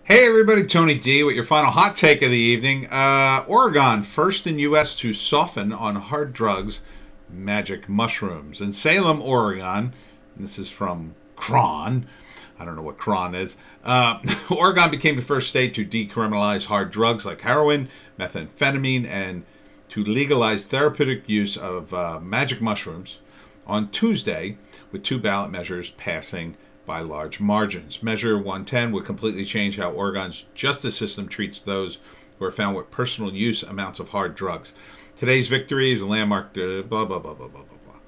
Hey everybody, Tony D with your final hot take of the evening. Oregon, first in U.S. to soften on hard drugs, magic mushrooms. In Salem, Oregon, and this is from Cron, I don't know what Cron is, Oregon became the first state to decriminalize hard drugs like heroin, methamphetamine, and to legalize therapeutic use of magic mushrooms on Tuesday, with two ballot measures passing by large margins. Measure 110 would completely change how Oregon's justice system treats those who are found with personal use amounts of hard drugs. Today's victory is a landmark blah, blah, blah, blah, blah, blah, blah.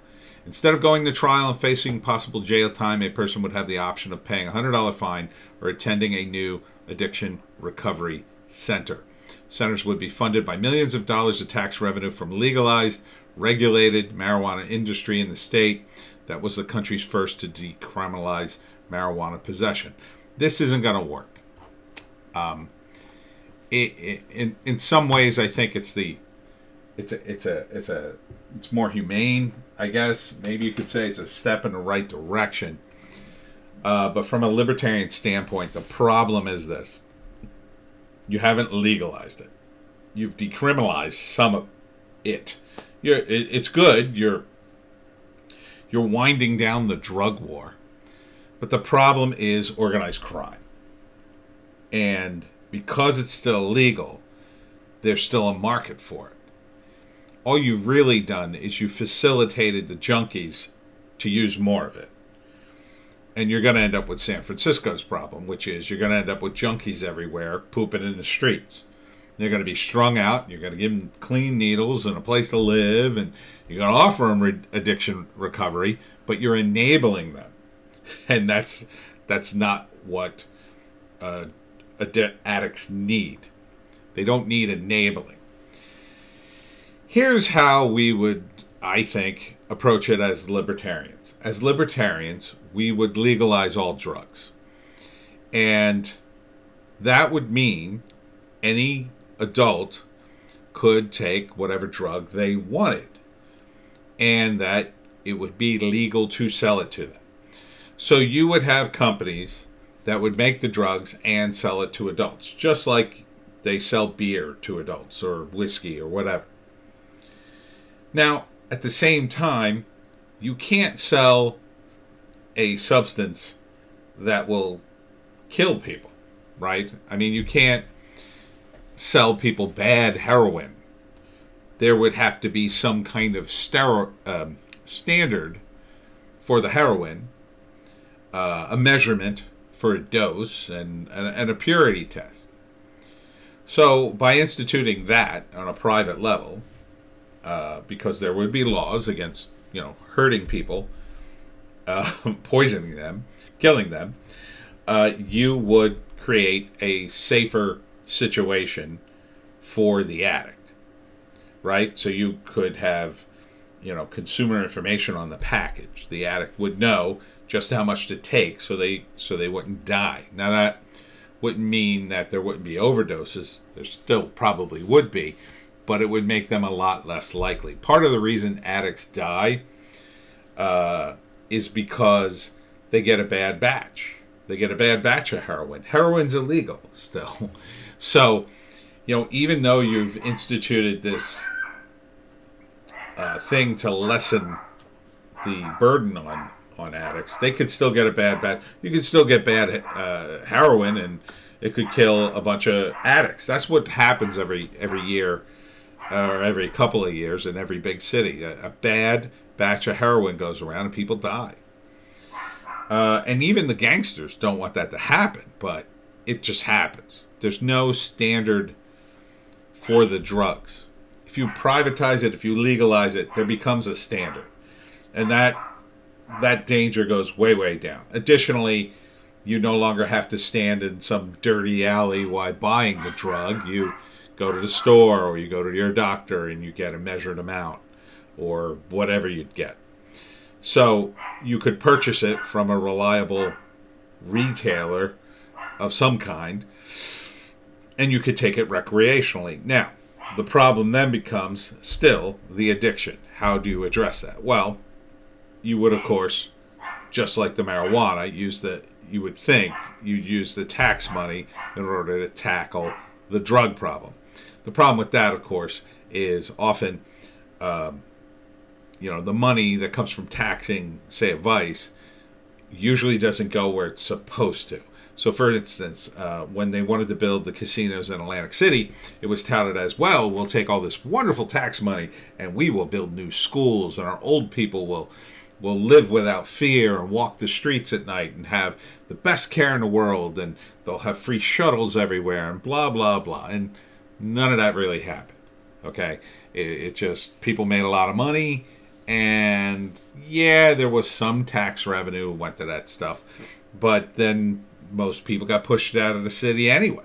Instead of going to trial and facing possible jail time, a person would have the option of paying a $100 fine or attending a new addiction recovery center. Centers would be funded by millions of dollars of tax revenue from legalized, regulated marijuana industry in the state that was the country's first to decriminalize marijuana possession. This isn't going to work. In some ways, I think it's more humane. I guess maybe you could say it's a step in the right direction. But from a libertarian standpoint, the problem is this: you haven't legalized it. You've decriminalized some of it. It's good. You're winding down the drug war. But the problem is organized crime. And because it's still legal, there's still a market for it. All you've really done is you facilitated the junkies to use more of it. And you're going to end up with San Francisco's problem, which is you're going to end up with junkies everywhere pooping in the streets. They're going to be strung out. You're going to give them clean needles and a place to live, and you're going to offer them addiction recovery, but you're enabling them, and that's not what addicts need. They don't need enabling. Here's how we would, I think, approach it as libertarians. As libertarians, we would legalize all drugs, and that would mean any adult could take whatever drug they wanted, and that it would be legal to sell it to them. So you would have companies that would make the drugs and sell it to adults, just like they sell beer to adults or whiskey or whatever. Now, at the same time, you can't sell a substance that will kill people, right? I mean, you can't sell people bad heroin. There would have to be some kind of standard for the heroin, a measurement for a dose, and a purity test. So by instituting that on a private level, because there would be laws against, hurting people, poisoning them, killing them, you would create a safer situation for the addict, right? So you could have, consumer information on the package. The addict would know just how much to take, so they wouldn't die. Now that wouldn't mean that there wouldn't be overdoses. There still probably would be, but it would make them a lot less likely. Part of the reason addicts die is because they get a bad batch. They get a bad batch of heroin. Heroin's illegal still. So, even though you've instituted this thing to lessen the burden on addicts, they could still get a bad batch. You could still get bad heroin, and it could kill a bunch of addicts. That's what happens every year, or every couple of years in every big city. A bad batch of heroin goes around and people die. And even the gangsters don't want that to happen, but it just happens. There's no standard for the drugs. If you privatize it, if you legalize it, there becomes a standard. And that danger goes way, way down. Additionally, you no longer have to stand in some dirty alley while buying the drug. You go to the store, or you go to your doctor and you get a measured amount, or whatever you'd get. So you could purchase it from a reliable retailer of some kind, and you could take it recreationally. Now, the problem then becomes still the addiction. How do you address that? Well, you would, of course, just like the marijuana, you would think you'd use the tax money in order to tackle the drug problem. The problem with that, of course, is often, the money that comes from taxing, say, a vice, usually doesn't go where it's supposed to. So, for instance, when they wanted to build the casinos in Atlantic City, it was touted as, well, we'll take all this wonderful tax money and we will build new schools, and our old people will live without fear and walk the streets at night and have the best care in the world, and they'll have free shuttles everywhere and blah, blah, blah. And none of that really happened. Okay? It just, people made a lot of money, and yeah, there was some tax revenue went to that stuff, but then most people got pushed out of the city anyway.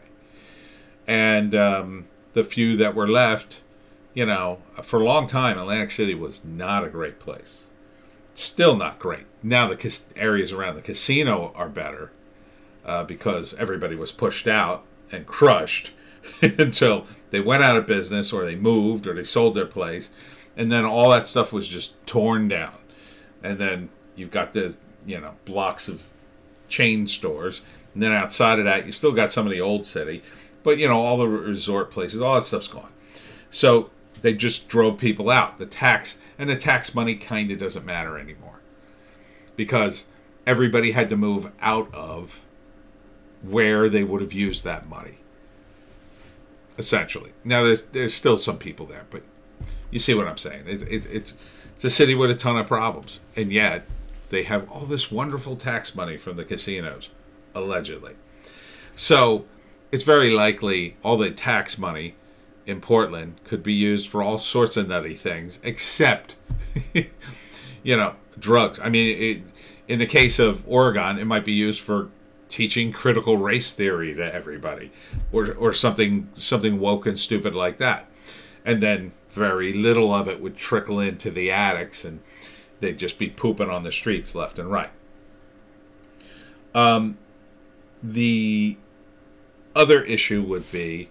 And the few that were left, for a long time, Atlantic City was not a great place. Still not great. Now the areas around the casino are better because everybody was pushed out and crushed until they went out of business, or they moved, or they sold their place, and then all that stuff was just torn down. And then you've got the blocks of chain stores, and then outside of that you still got some of the old city, but all the resort places, all that stuff's gone. So they just drove people out. The tax money kind of doesn't matter anymore, because everybody had to move out of where they would have used that money, essentially. Now there's still some people there, but you see what I'm saying. It's a city with a ton of problems, and yet they have all this wonderful tax money from the casinos, allegedly. So it's very likely all the tax money in Portland could be used for all sorts of nutty things, except, drugs. I mean, in the case of Oregon, it might be used for teaching critical race theory to everybody, or something woke and stupid like that. And then very little of it would trickle into the addicts, and they'd just be pooping on the streets left and right. The other issue would be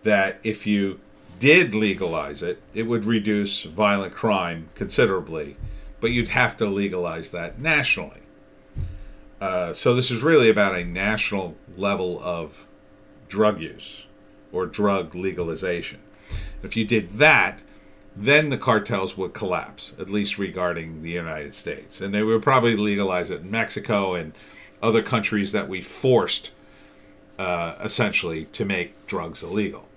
that if you did legalize it, it would reduce violent crime considerably, but you'd have to legalize that nationally. So this is really about a national level of drug use or drug legalization. If you did that, then the cartels would collapse, at least regarding the United States. And they would probably legalize it in Mexico and other countries that we forced, essentially, to make drugs illegal,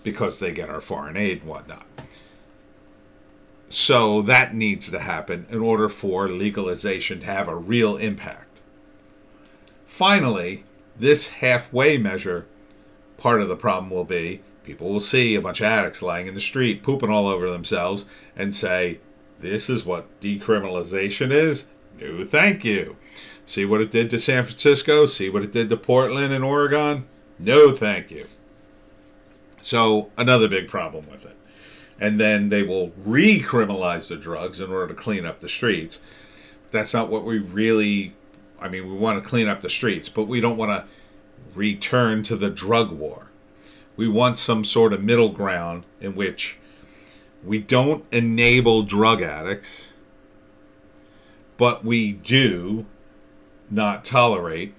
because they get our foreign aid and whatnot. So that needs to happen in order for legalization to have a real impact. Finally, this halfway measure, part of the problem will be people will see a bunch of addicts lying in the street, pooping all over themselves, and say, this is what decriminalization is? No, thank you. See what it did to San Francisco? See what it did to Portland and Oregon? No, thank you. So, another big problem with it. And then they will recriminalize the drugs in order to clean up the streets. That's not what we really... I mean, we want to clean up the streets, but we don't want to return to the drug war. We want some sort of middle ground in which we don't enable drug addicts, but we do not tolerate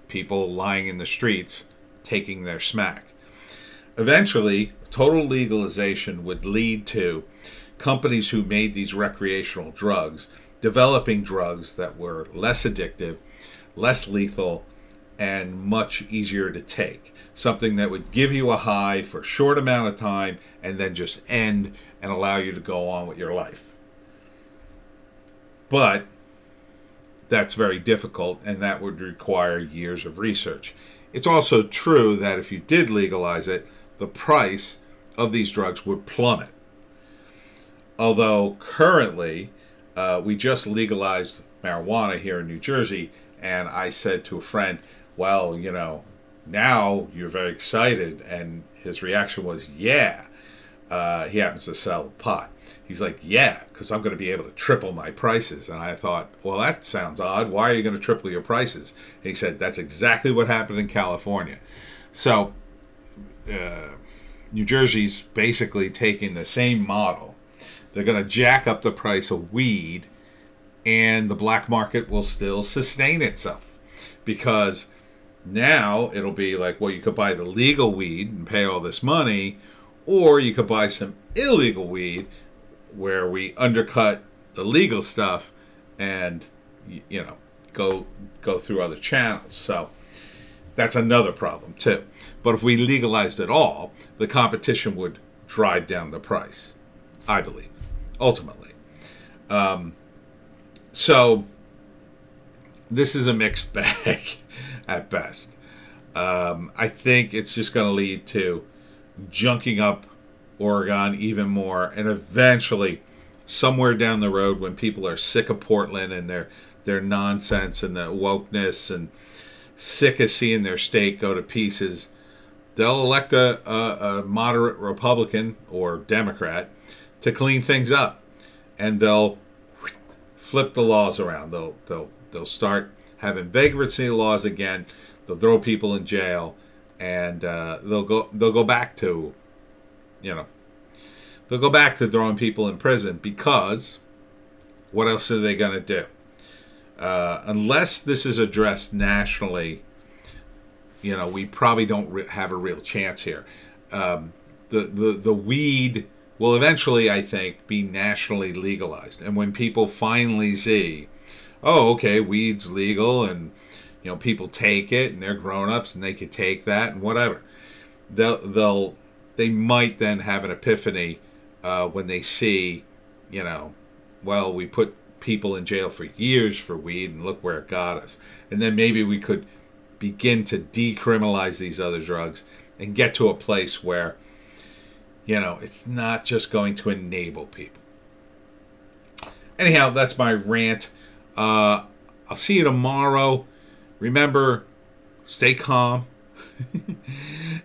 people lying in the streets taking their smack. Eventually, total legalization would lead to companies who made these recreational drugs developing drugs that were less addictive, less lethal, and much easier to take. Something that would give you a high for a short amount of time and then just end and allow you to go on with your life. But that's very difficult, and that would require years of research. It's also true that if you did legalize it, the price of these drugs would plummet. Although currently, we just legalized marijuana here in New Jersey, and I said to a friend, well, you know, now you're very excited, and his reaction was, yeah. He happens to sell pot. He's like, yeah, because I'm going to be able to triple my prices. And I thought, well, that sounds odd. Why are you going to triple your prices? And he said, that's exactly what happened in California. So New Jersey's basically taking the same model. They're going to jack up the price of weed and the black market will still sustain itself, because now it'll be like, well, you could buy the legal weed and pay all this money, or you could buy some illegal weed where we undercut the legal stuff and, you know, go through other channels. So that's another problem too. But if we legalized it all, the competition would drive down the price, I believe, ultimately. So this is a mixed bag at best. I think it's just going to lead to junking up Oregon even more, and eventually, somewhere down the road, when people are sick of Portland and their nonsense and the wokeness, and sick of seeing their state go to pieces, they'll elect a moderate Republican or Democrat to clean things up, and they'll flip the laws around. They'll start having vagrancy laws again. They'll throw people in jail, and they'll go back to, they'll go back to throwing people in prison, because what else are they going to do? Unless this is addressed nationally, we probably don't have a real chance here. The weed will eventually, I think, be nationally legalized, and when people finally see, oh, okay, weed's legal, and people take it, and they're grown-ups, and they can take that, and whatever, they might then have an epiphany when they see, well, we put people in jail for years for weed, and look where it got us. And then maybe we could begin to decriminalize these other drugs and get to a place where, it's not just going to enable people. Anyhow, that's my rant. I'll see you tomorrow. Remember, stay calm.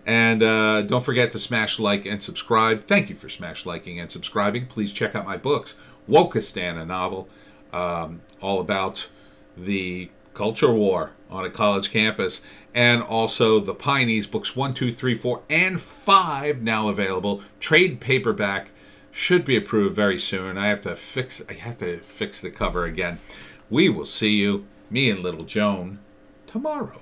And don't forget to smash like and subscribe. Thank you for smash liking and subscribing. Please check out my books. Wokistan, a novel all about the culture war on a college campus, and also the Pineys, books 1, 2, 3, 4, and 5 now available. Trade paperback, should be approved very soon. I have to fix the cover again. We will see you, me and little Joan, tomorrow.